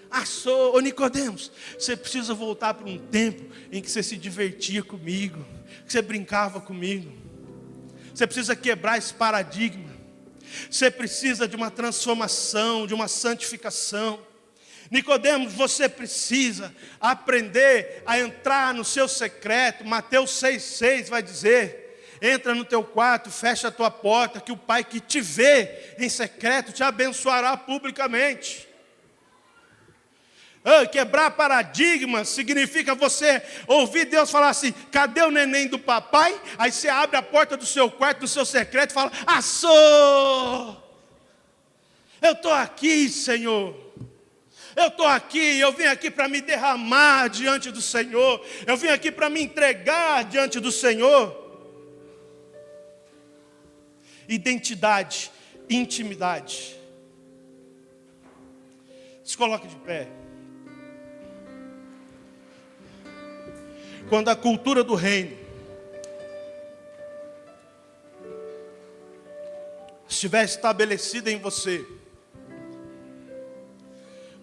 Speaker 1: Assou. Ô Nicodemos, você precisa voltar para um tempo em que você se divertia comigo, que você brincava comigo. Você precisa quebrar esse paradigma. Você precisa de uma transformação, de uma santificação. Nicodemos, você precisa aprender a entrar no seu secreto. Mateus 6,6 vai dizer: entra no teu quarto, fecha a tua porta, que o Pai que te vê em secreto te abençoará publicamente. Quebrar paradigmas significa você ouvir Deus falar assim: cadê o neném do papai? Aí você abre a porta do seu quarto, do seu secreto e fala: assou! Eu estou aqui, Senhor. Eu estou aqui, eu vim aqui para me derramar diante do Senhor. Eu vim aqui para me entregar diante do Senhor. Identidade, intimidade. Se coloque de pé. Quando a cultura do reino estiver estabelecida em você,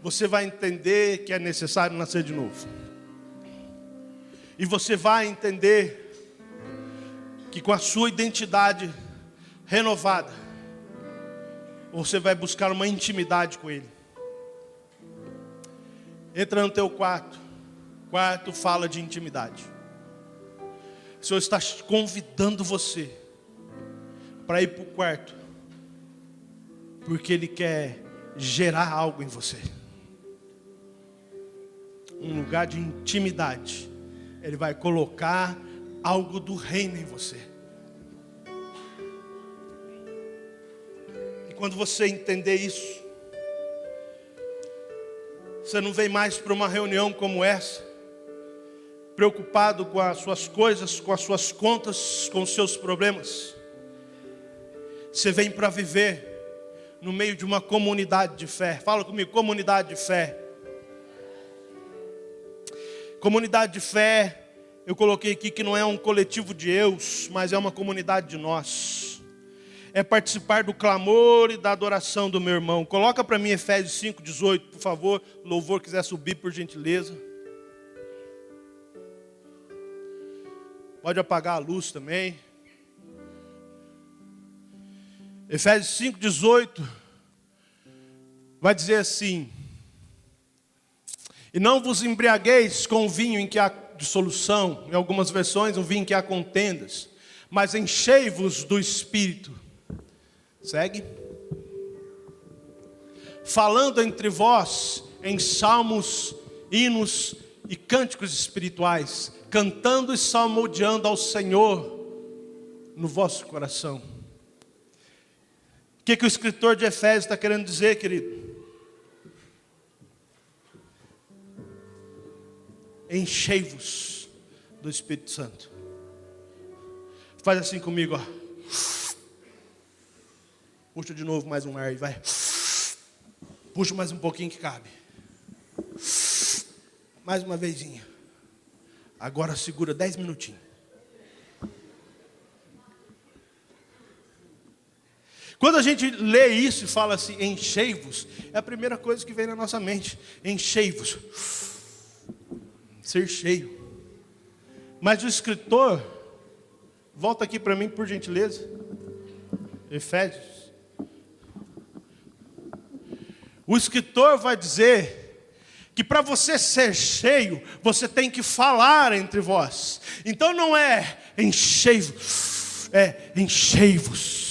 Speaker 1: você vai entender que é necessário nascer de novo. E você vai entender que com a sua identidade renovada, você vai buscar uma intimidade com Ele. Entra no teu quarto. Quarto fala de intimidade. O Senhor está convidando você para ir para o quarto, porque Ele quer gerar algo em você. Um lugar de intimidade. Ele vai colocar algo do reino em você. E quando você entender isso, você não vem mais para uma reunião como essa, preocupado com as suas coisas, com as suas contas, com os seus problemas. Você vem para viver no meio de uma comunidade de fé. Fala comigo, comunidade de fé. Comunidade de fé, eu coloquei aqui que não é um coletivo de eus, mas é uma comunidade de nós. É participar do clamor e da adoração do meu irmão. Coloca para mim Efésios 5,18, por favor. O louvor quiser subir, por gentileza. Pode apagar a luz também. Efésios 5,18 vai dizer assim: e não vos embriagueis com o vinho em que há dissolução, em algumas versões, o vinho em que há contendas, mas enchei-vos do Espírito. Segue. Falando entre vós em salmos, hinos e cânticos espirituais, cantando e salmodiando ao Senhor no vosso coração. O que o escritor de Efésios está querendo dizer, querido? Enchei-vos do Espírito Santo. Faz assim comigo, ó. Puxa de novo mais um ar e vai. Puxa mais um pouquinho que cabe. Mais uma vezinha. Agora segura 10 minutinhos. Quando a gente lê isso e fala assim, enchei-vos, é a primeira coisa que vem na nossa mente. Enchei-vos. Ser cheio. Mas o escritor, volta aqui para mim por gentileza. Efésios. O escritor vai dizer que para você ser cheio, você tem que falar entre vós. Então não é enchei-vos, é enchei-vos.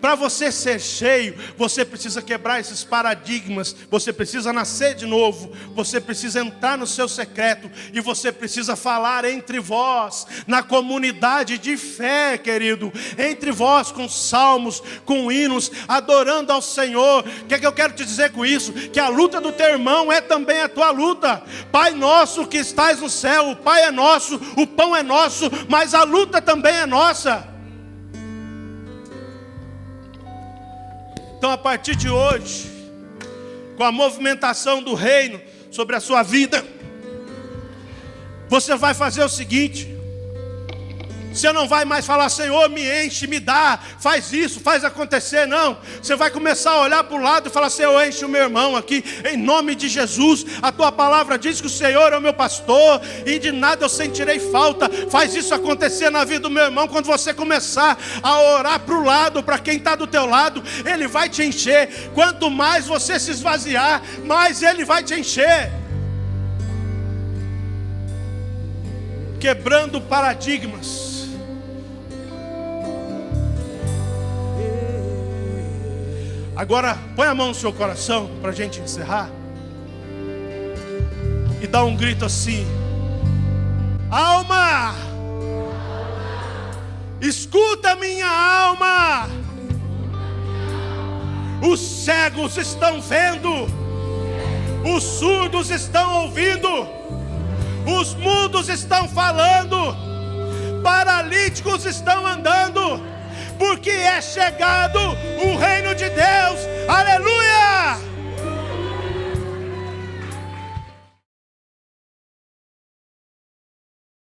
Speaker 1: Para você ser cheio, você precisa quebrar esses paradigmas, você precisa nascer de novo, você precisa entrar no seu secreto e você precisa falar entre vós, na comunidade de fé, querido, entre vós com salmos, com hinos, adorando ao Senhor. O que é que eu quero te dizer com isso? Que a luta do teu irmão é também a tua luta. Pai nosso que estás no céu, o Pai é nosso, o pão é nosso, mas a luta também é nossa. Então, a partir de hoje, com a movimentação do reino sobre a sua vida, você vai fazer o seguinte: você não vai mais falar, Senhor, me enche, me dá, faz isso, faz acontecer, não. Você vai começar a olhar para o lado e falar, Senhor, enche o meu irmão aqui, em nome de Jesus. A tua palavra diz que o Senhor é o meu pastor e de nada eu sentirei falta. Faz isso acontecer na vida do meu irmão. Quando você começar a orar para o lado, para quem está do teu lado, Ele vai te encher. Quanto mais você se esvaziar, mais Ele vai te encher. Quebrando paradigmas. Agora, põe a mão no seu coração para a gente encerrar. E dá um grito assim: alma, escuta minha alma. Os cegos estão vendo, os surdos estão ouvindo, os mudos estão falando, paralíticos estão andando, porque é chegado